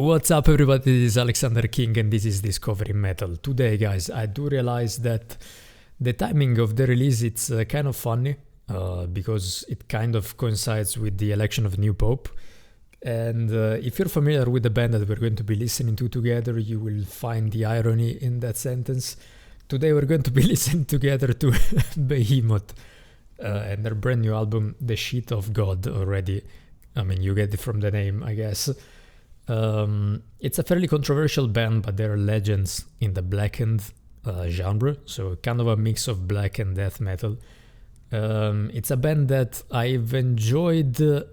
What's up everybody, this is Alexander King and this is Discovering Metal. Today guys, I do realize that the timing of the release it's kind of funny because it kind of coincides with the election of a new pope. And if you're familiar with the band that we're going to be listening to together, you will find the irony in that sentence. Today we're going to be listening together to Behemoth and their brand new album, The Shit of God already. I mean, you get it from the name, I guess. It's a fairly controversial band, but they're legends in the blackened genre, so kind of a mix of black and death metal. It's a band that I've enjoyed.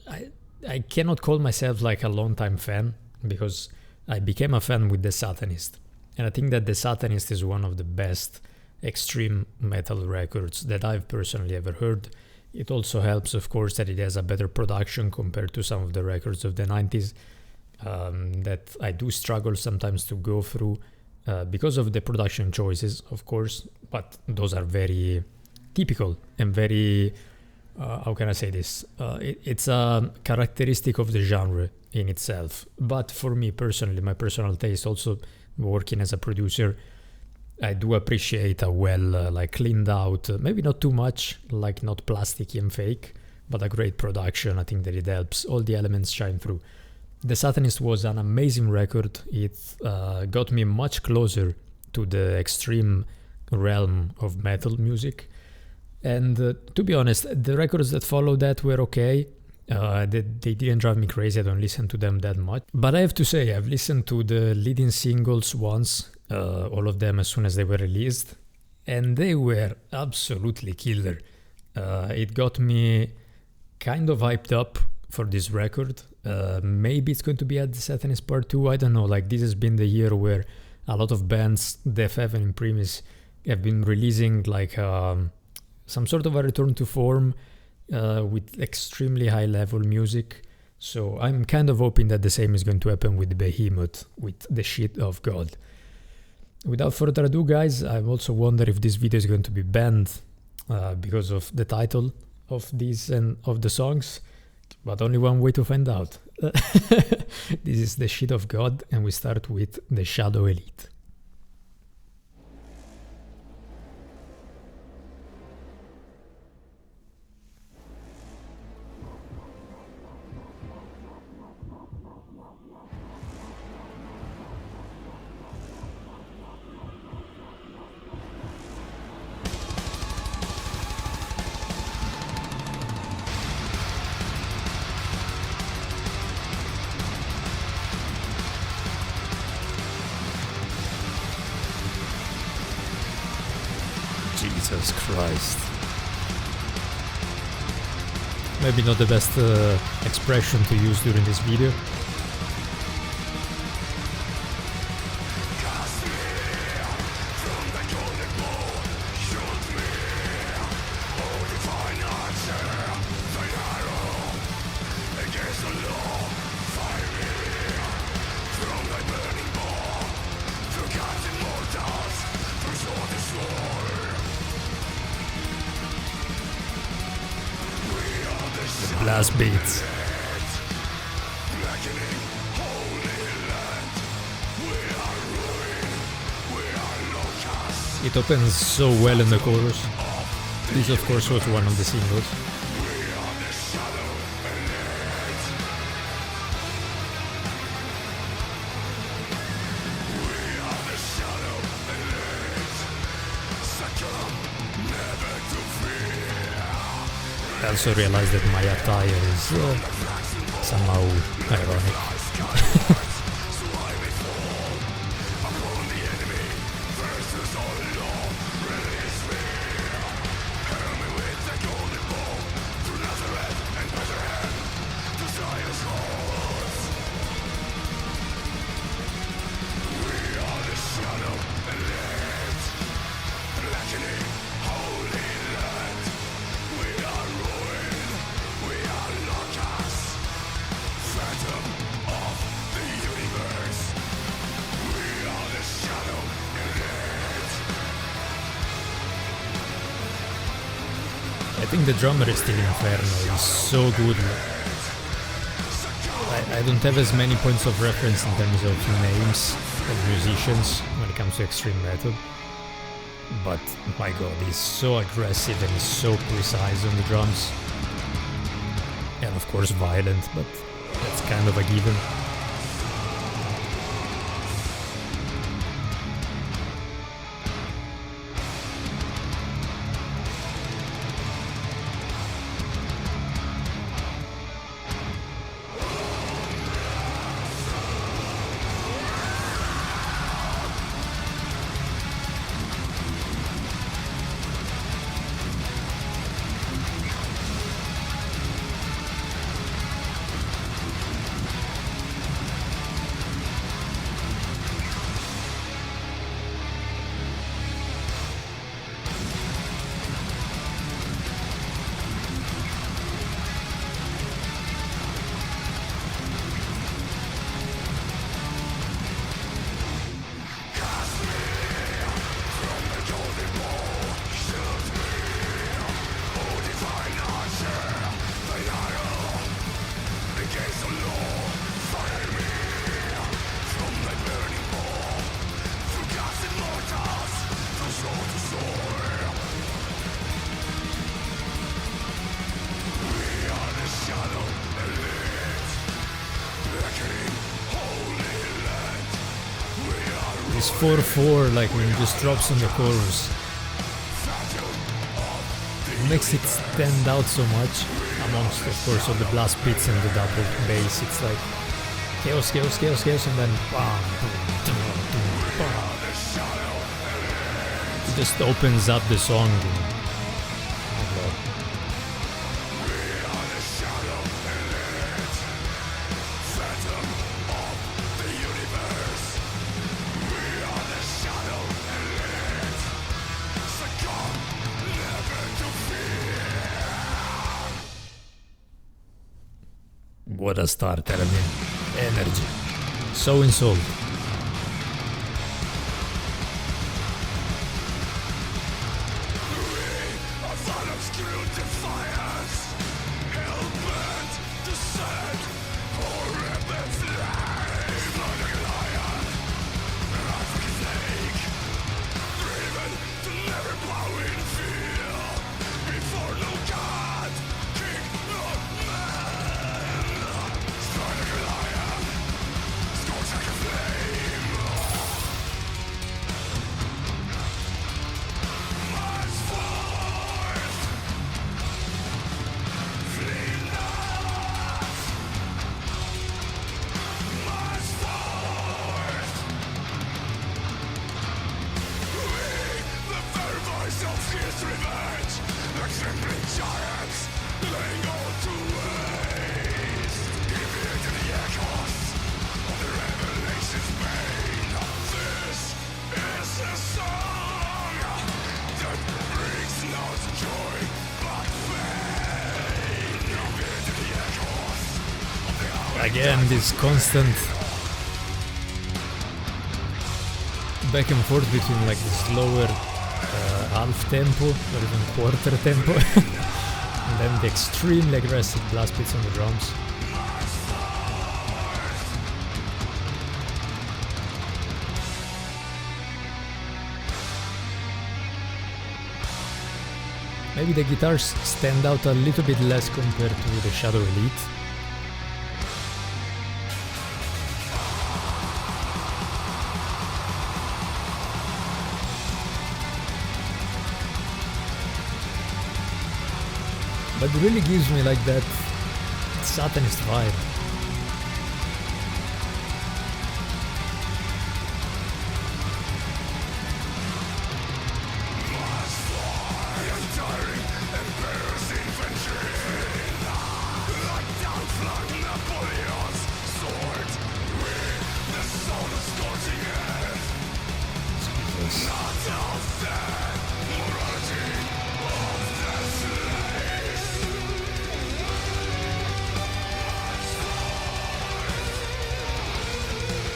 I cannot call myself like a long-time fan because I became a fan with The Satanist, and I think that The Satanist is one of the best extreme metal records that I've personally ever heard. It also helps, of course, that it has a better production compared to some of the records of the 90s that I do struggle sometimes to go through because of the production choices, of course, but those are very typical and very, how can I say this? It's a characteristic of the genre in itself. But for me personally, my personal taste, also working as a producer, I do appreciate a well cleaned out, maybe not too much, like not plasticky and fake, but a great production. I think that it helps all the elements shine through. The Satanist was an amazing record. It got me much closer to the extreme realm of metal music. And to be honest, the records that followed that were okay. They didn't drive me crazy. I don't listen to them that much. But I have to say, I've listened to the leading singles once, all of them as soon as they were released, and they were absolutely killer. It got me kind of hyped up for this record. Maybe it's going to be at the Satanist Part 2, I don't know. Like, this has been the year where a lot of bands, Def Heaven in premise, have been releasing like some sort of a return to form with extremely high level music. So I'm kind of hoping that the same is going to happen with Behemoth, with The Shit of God. Without further ado, guys, I also wonder if this video is going to be banned because of the title of these and of the songs, but only one way to find out. This is The Shit of God, and we start with The Shadow Elite. Jesus Christ. Maybe not the best expression to use during this video. Blast beats. It opens so well in the chorus. This of course was one of the singles. I also realized that my attire is somehow ironic. I think the drummer is still Inferno. He's so good. I don't have as many points of reference in terms of names of musicians when it comes to extreme metal. But my god, he's so aggressive and he's so precise on the drums. And of course violent, but that's kind of a given. This 4/4, like when it just drops on the chorus, it makes it stand out so much amongst, of course, all the blast beats and the double bass. It's like chaos, chaos, chaos, chaos, and then bam, boom, boom, boom, bam. It just opens up the song. What a starter, I mean, energy, so insolved. Again, this constant back and forth between like the slower half tempo or even quarter tempo and then the extremely aggressive blast beats on the drums. Maybe the guitars stand out a little bit less compared to the Shadow Elite. But it really gives me like that Satanist vibe.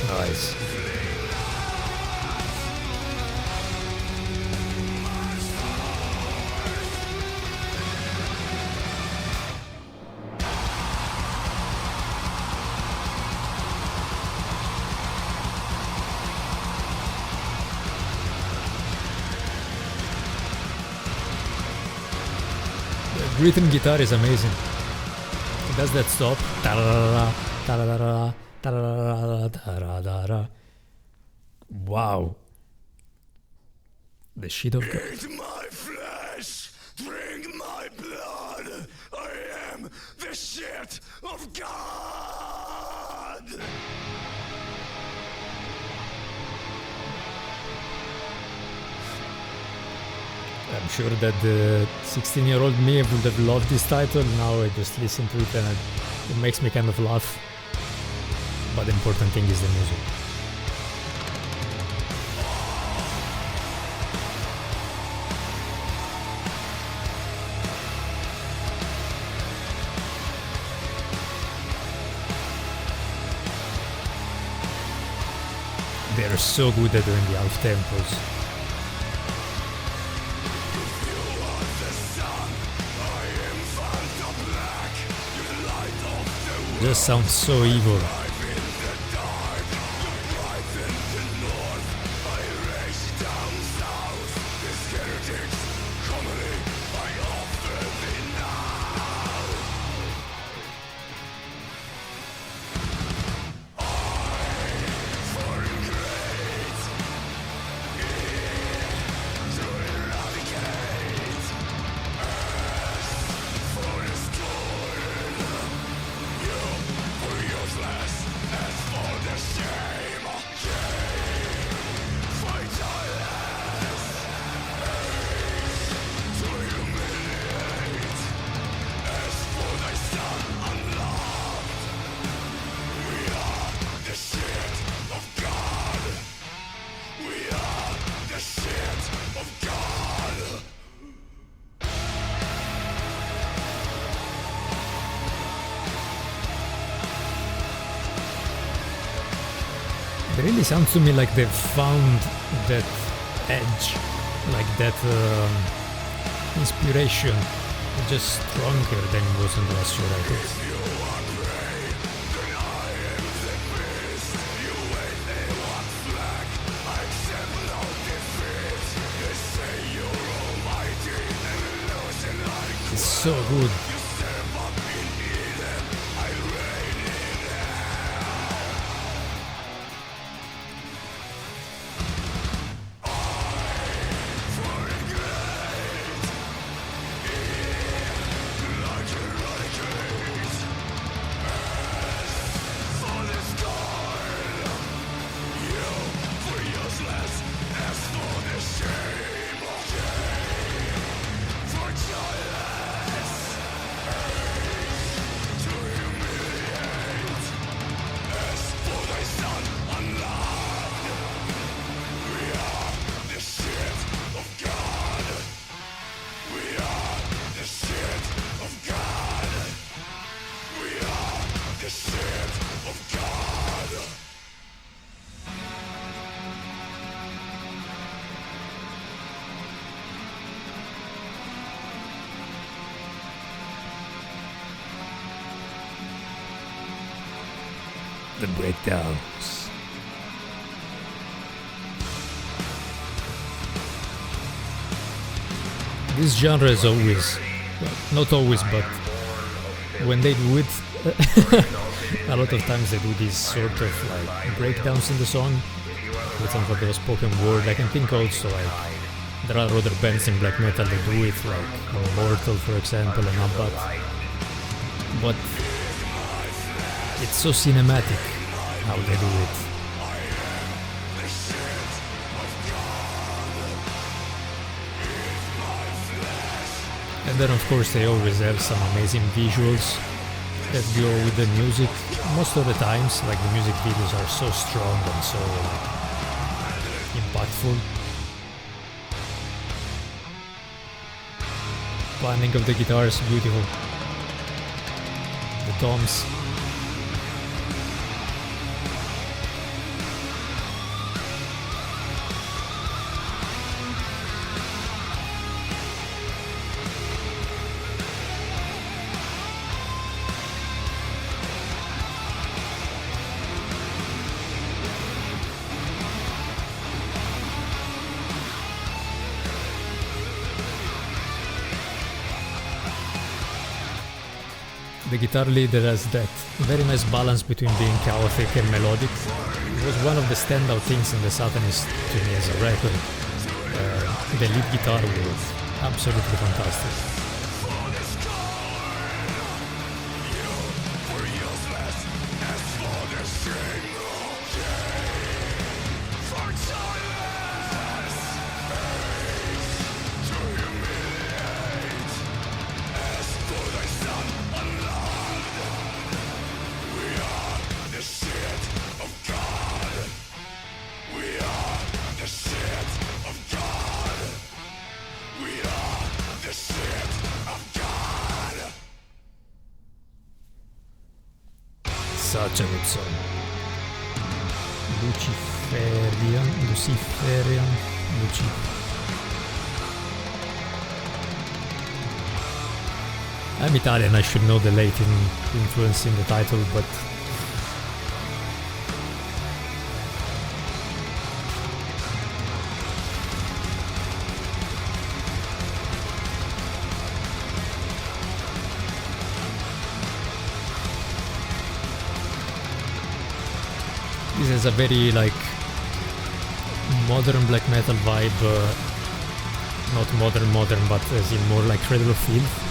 Nice. rhythm guitar is amazing. It does that stop. Ta-da-da-da, ta-da-da-da, ta-da-da-da, ta-da-da-da. Wow. The shit of God. Eat my flesh, drink my blood. I am the shit of God. I'm sure that the 16-year-old me would have loved this title. Now I just listen to it and it makes me kind of laugh. But the important thing is the music. They're so good at doing the half tempos. Just sounds so evil. It really sounds to me like they've found that edge, like that inspiration, just stronger than it was in the last few records. It's so good. The breakdowns. This genre is always, well, not always, but when they do it, a lot of times they do these sort of like breakdowns in the song with some sort of spoken word. I can think also like there are other bands in black metal that do it, like Mortal, for example, and Abbat. But it's so cinematic how they do it. And then of course they always have some amazing visuals that go with the music. Most of the times, like the music videos are so strong and so impactful. Panning of the guitars, beautiful. The toms. The guitar leader has that very nice balance between being chaotic and melodic. It was one of the standout things in the Satanist to me as a record. The lead guitar was absolutely fantastic. Such a good song. Luciferian. I'm Italian, I should know the Latin influence in the title, but this is a very like modern black metal vibe, not modern, but as in more like Cradle of Filth.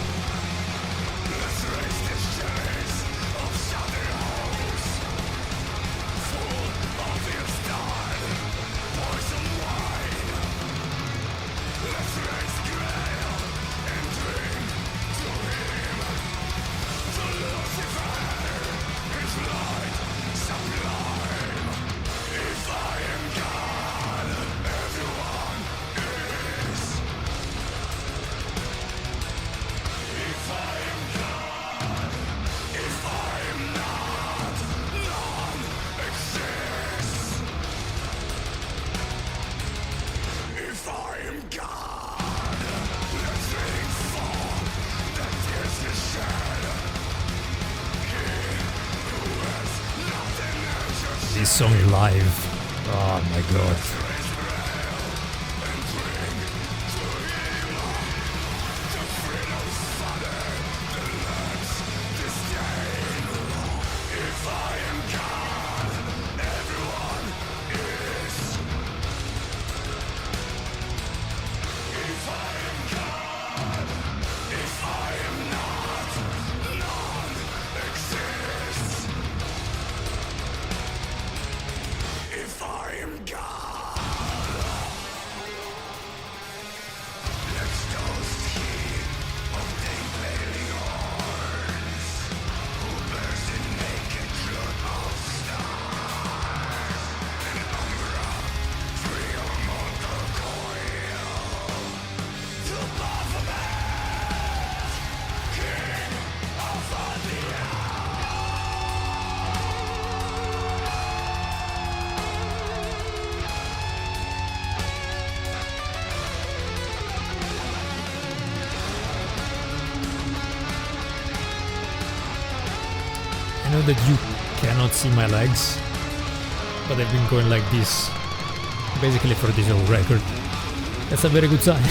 This song live, oh my god. I know that you cannot see my legs, but I've been going like this basically for this whole record. That's a very good sign.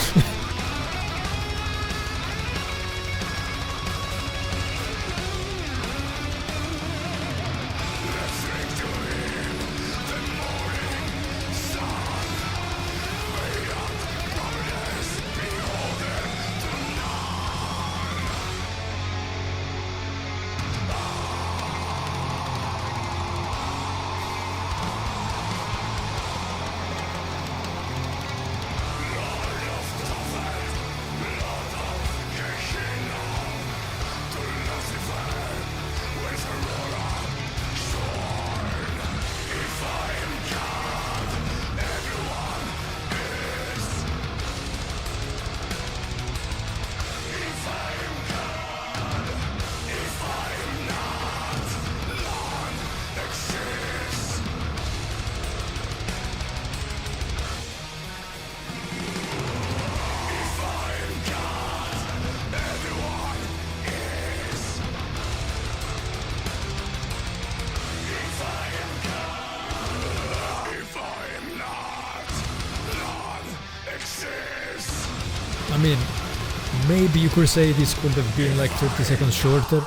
I mean, maybe you could say this could have been like 30 seconds shorter,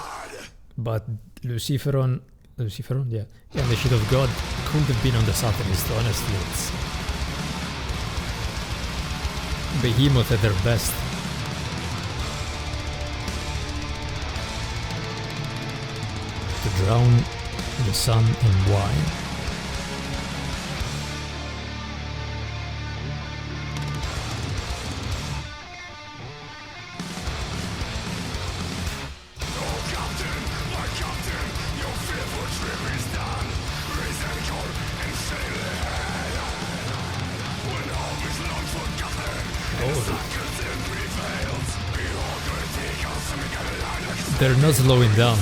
But Luciferon, yeah, and the Shield of God could have been on the Satanist, honestly. It's Behemoth at their best. To drown the sun in wine. They're not slowing down.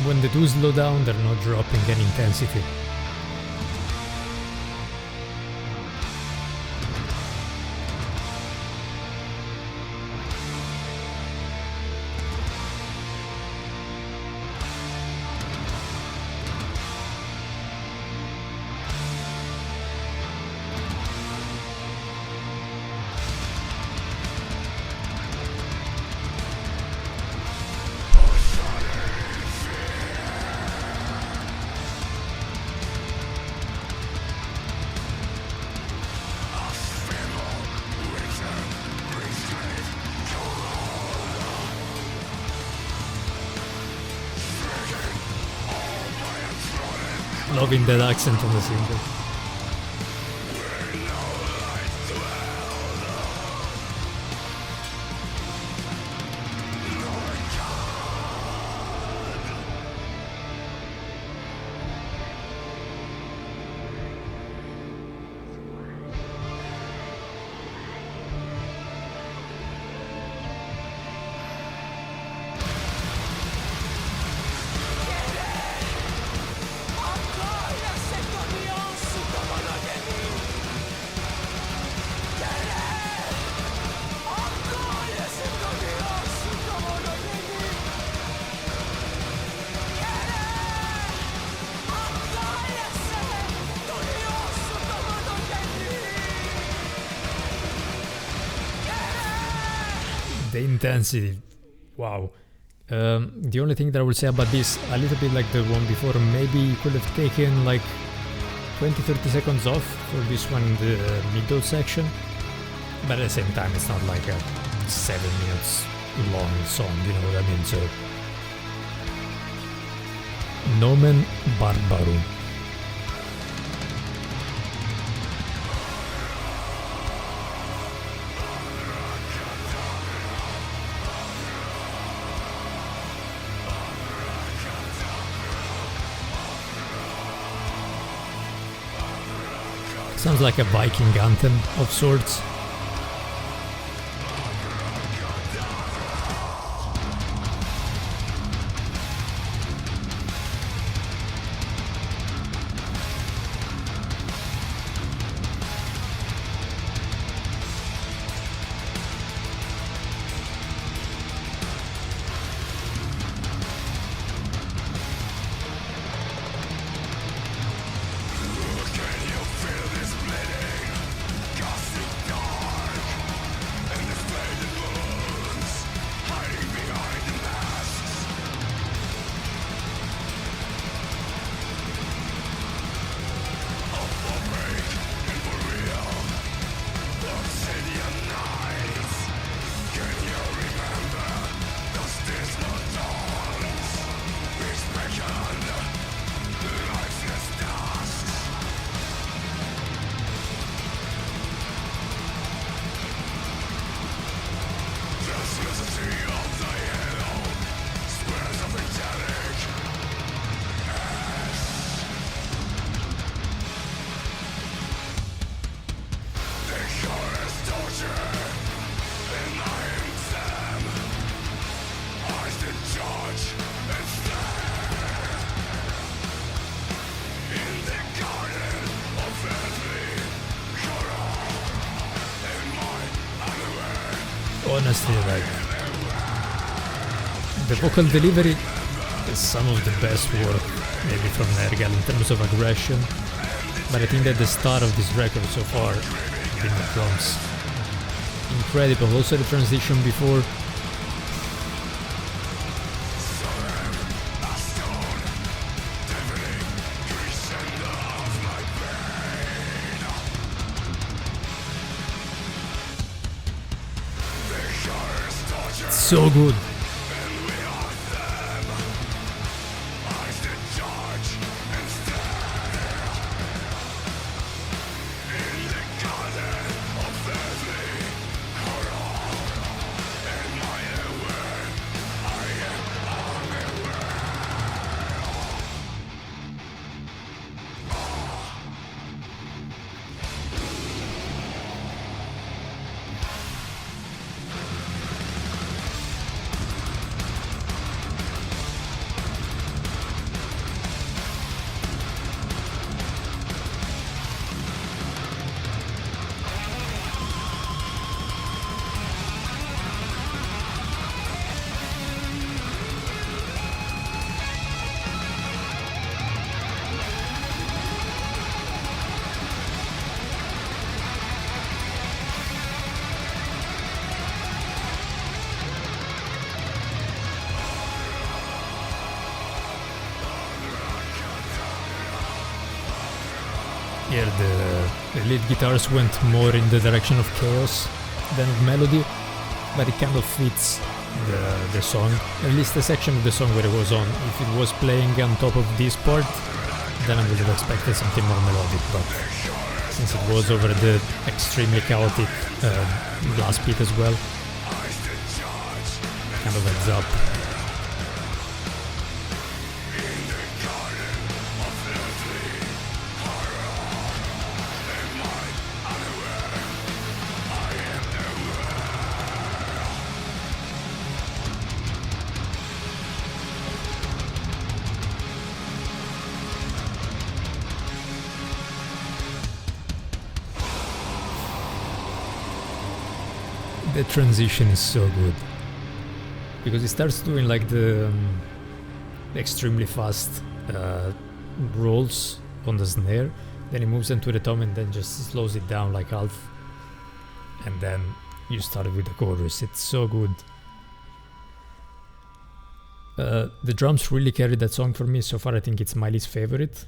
When they do slow down, they're not dropping any intensity. Loving that accent on the single. The intensity, wow. The only thing that I will say about this, a little bit like the one before, maybe you could have taken like 20-30 seconds off for this one in the middle section, but at the same time it's not like a 7 minutes long song, you know what I mean? So Nomen Barbarum. Sounds like a Viking anthem of sorts. Can you feel this bleeding? Casting down honestly, like, the vocal delivery is some of the best work maybe from Nergal in terms of aggression, but I think that the star of this record so far has been the drums. Incredible. Also the transition before. So good. Here the lead guitars went more in the direction of chaos than of melody, but it kind of fits the song, at least the section of the song where it was on. If it was playing on top of this part, then I would have expected something more melodic, but since it was over the extremely chaotic blast beat as well, kind of heads up. The transition is so good because it starts doing like the extremely fast rolls on the snare, then it moves into the tom and then just slows it down like half, and then you start with the chorus. It's so good. The drums really carried that song for me. So far I think it's my least favorite,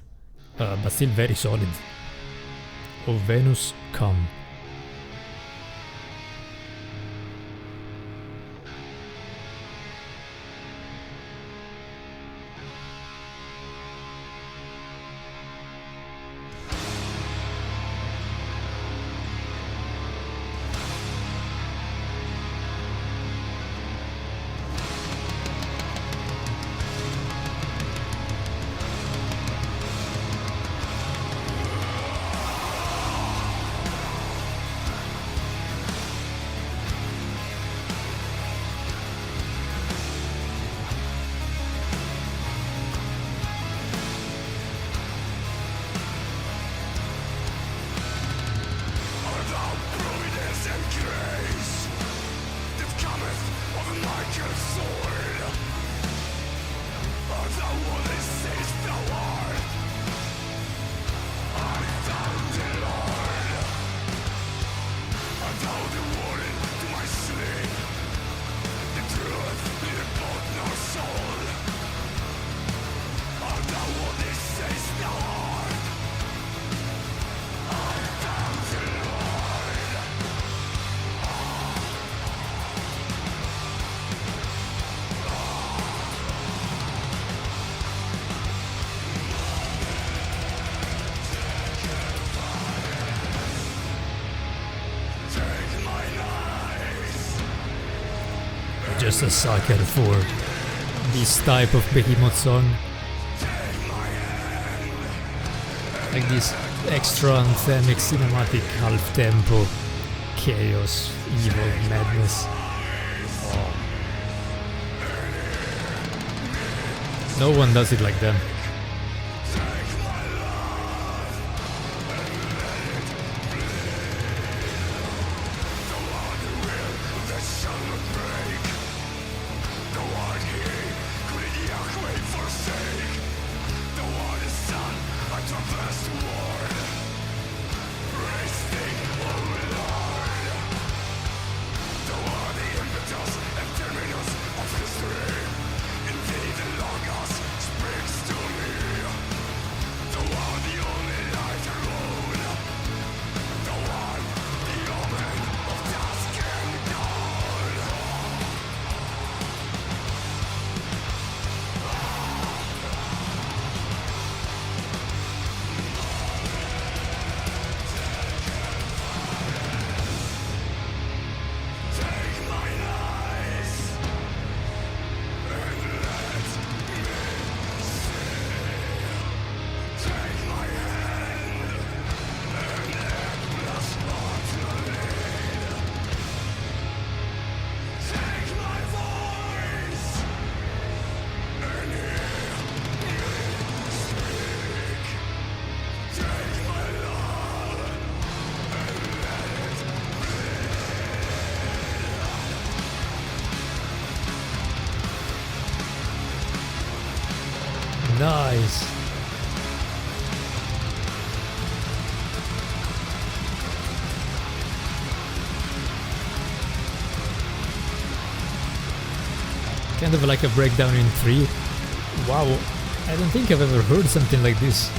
but still very solid. Oh Venus, come. Just a sucker for this type of Behemoth song. Like this extra anthemic cinematic half-tempo chaos, evil, madness. Oh. No one does it like them. The Nice. Kind of like a breakdown in 3. Wow, I don't think I've ever heard something like this.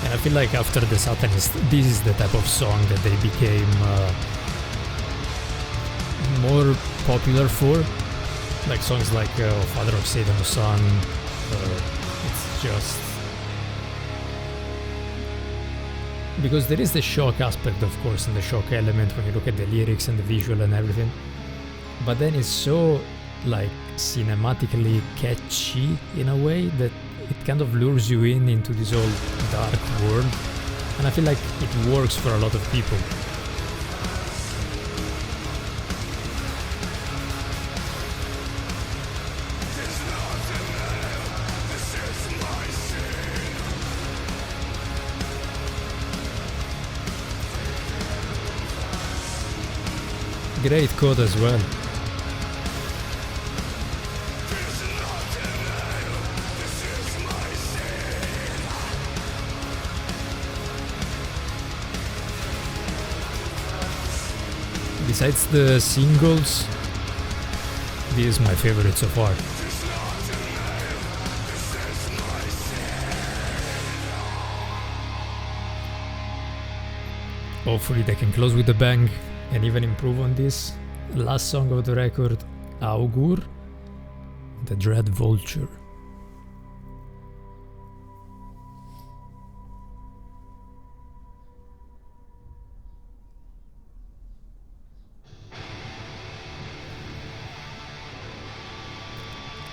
I feel like after the Satanist, this is the type of song that they became more popular for. Like songs like Father of Satan or Son. It's just... because there is the shock aspect, of course, and the shock element when you look at the lyrics and the visual and everything. But then it's so like cinematically catchy in a way that it kind of lures you into this whole dark world, and I feel like it works for a lot of people. Great code as well. Besides the singles, this is my favorite so far. Hopefully they can close with a bang and even improve on this. Last song of the record, Augur, the Dread Vulture.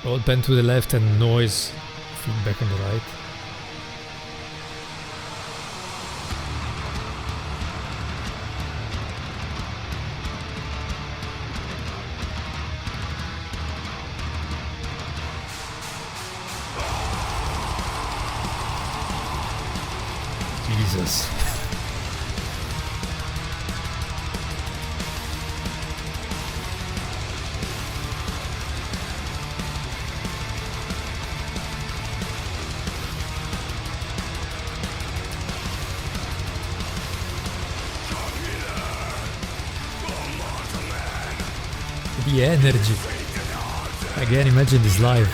Roll pen to the left and noise feedback on the right. Jesus. The energy. Again, imagine this live.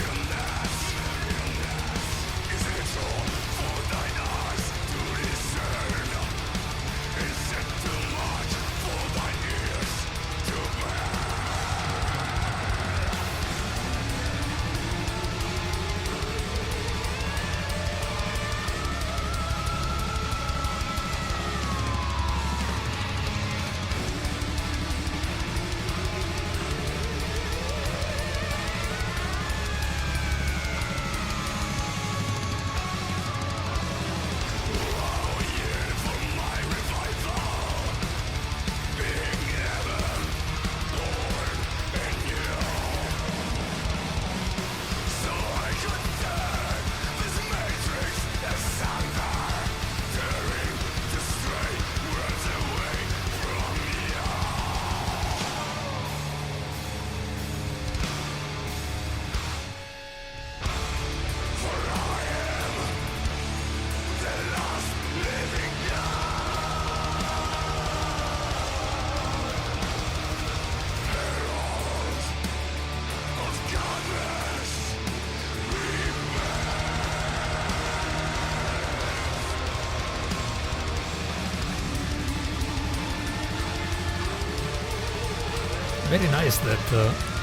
very nice that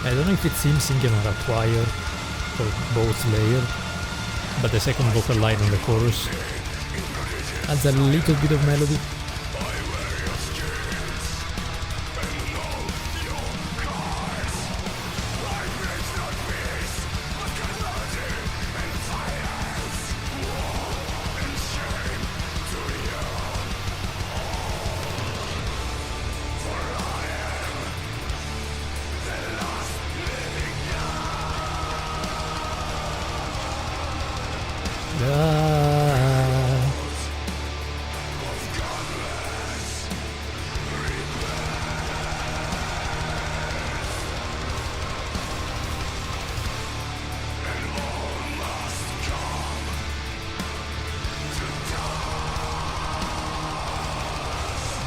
I don't know if it's him singing on a choir or both layer, but the second vocal line on the chorus adds a little bit of melody.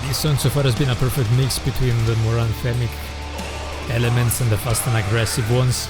This song so far has been a perfect mix between the more anthemic elements and the fast and aggressive ones.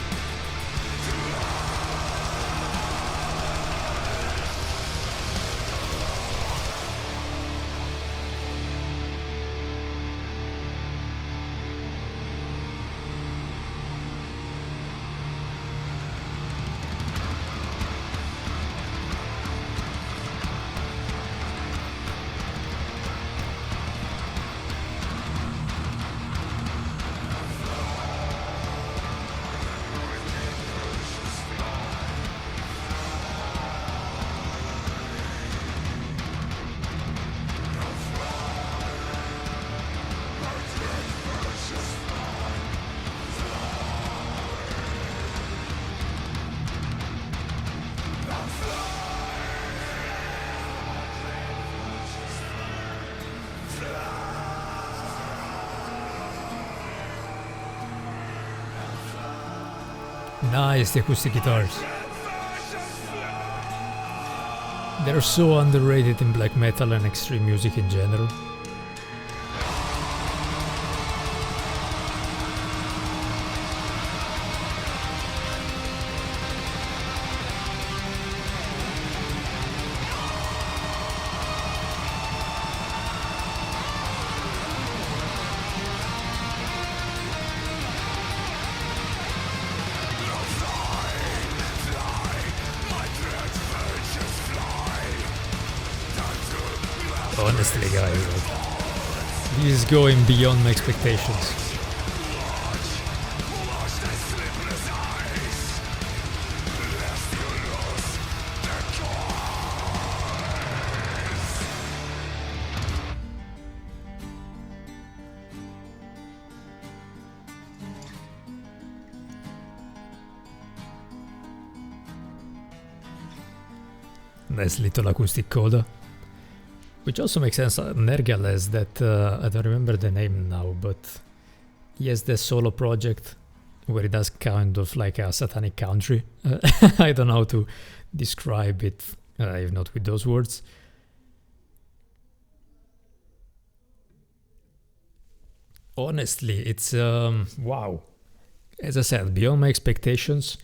Nice, the acoustic guitars. They're so underrated in black metal and extreme music in general. Honestly, guys, this is going beyond my expectations. Nice little acoustic coda. Which also makes sense. Nergal has that, I don't remember the name now, but he has this solo project where he does kind of like a satanic country. I don't know how to describe it, if not with those words. Honestly, it's, wow. As I said, beyond my expectations.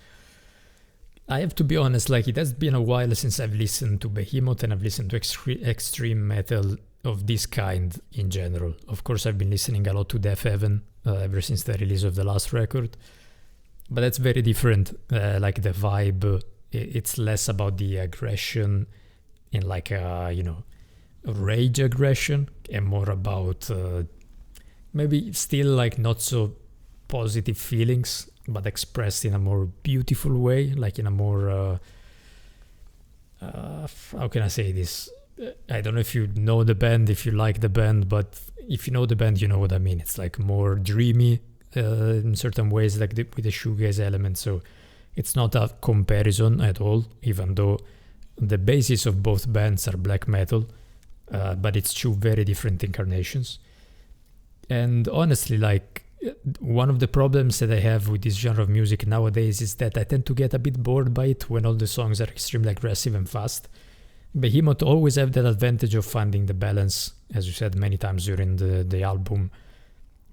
I have to be honest, like it has been a while since I've listened to Behemoth and I've listened to extreme metal of this kind in general. Of course, I've been listening a lot to Death Heaven ever since the release of the last record. But that's very different, like the vibe. It's less about the aggression in like a, rage aggression and more about maybe still like not so positive feelings, but expressed in a more beautiful way, like in a more, how can I say this? I don't know if you know the band, if you like the band, but if you know the band, you know what I mean. It's like more dreamy in certain ways, like with the shoegaze element. So it's not a comparison at all, even though the basis of both bands are black metal, but it's two very different incarnations. And honestly, like, one of the problems that I have with this genre of music nowadays is that I tend to get a bit bored by it when all the songs are extremely aggressive and fast. Behemoth always have that advantage of finding the balance, as you said many times during the album,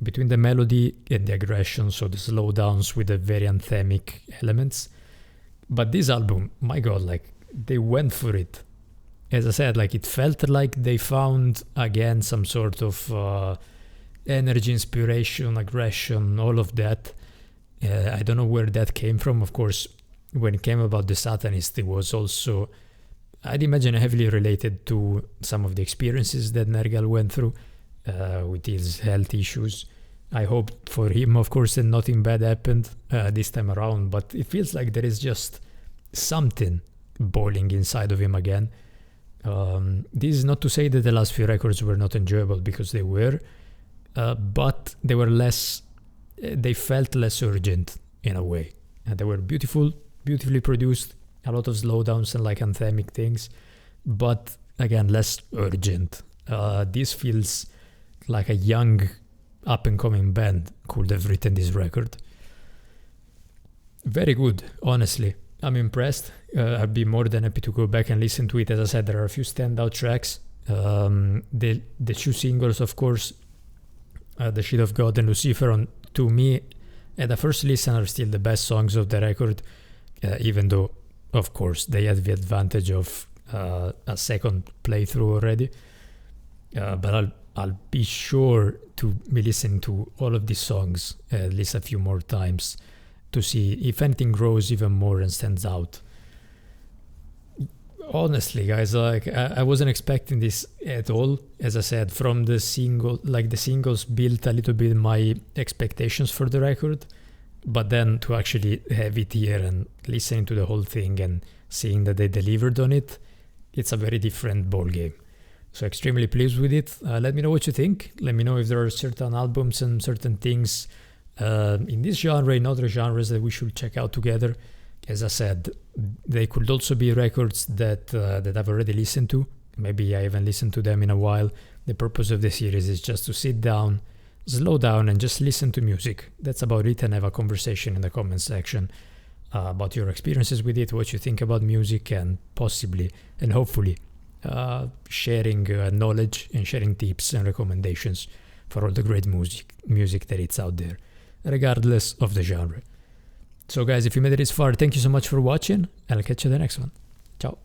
between the melody and the aggression, so the slowdowns with the very anthemic elements. But this album, my god, like, they went for it. As I said, like, it felt like they found again some sort of energy, inspiration, aggression, all of that. I don't know where that came from. Of course, when it came about the Satanist, it was also, I'd imagine, heavily related to some of the experiences that Nergal went through with his health issues. I hope for him, of course, that nothing bad happened this time around, but it feels like there is just something boiling inside of him again. This is not to say that the last few records were not enjoyable, because they were, but they were less, they felt less urgent in a way. And they were beautifully produced, a lot of slowdowns and like anthemic things, but again, less urgent. This feels like a young up and coming band could have written this record. Very good, honestly. I'm impressed. I'd be more than happy to go back and listen to it. As I said, there are a few standout tracks. The two singles, of course, The Shield of God and Lucifer, to me, at the first listen, are still the best songs of the record, even though, of course, they had the advantage of a second playthrough already. But I'll be sure to be listening to all of these songs at least a few more times to see if anything grows even more and stands out. Honestly, guys, like I wasn't expecting this at all. As I said, from the single, like the singles built a little bit my expectations for the record, but then to actually have it here and listening to the whole thing and seeing that they delivered on it, it's a very different ball game. So extremely pleased with it. Let me know what you think. Let me know if there are certain albums and certain things in this genre, in other genres that we should check out together. As I said, they could also be records that I've already listened to. Maybe I haven't listened to them in a while. The purpose of the series is just to sit down, slow down, and just listen to music. That's about it, and have a conversation in the comment section about your experiences with it, what you think about music, and possibly and hopefully sharing knowledge and sharing tips and recommendations for all the great music that it's out there, regardless of the genre. So guys, if you made it this far, thank you so much for watching, and I'll catch you in the next one. Ciao.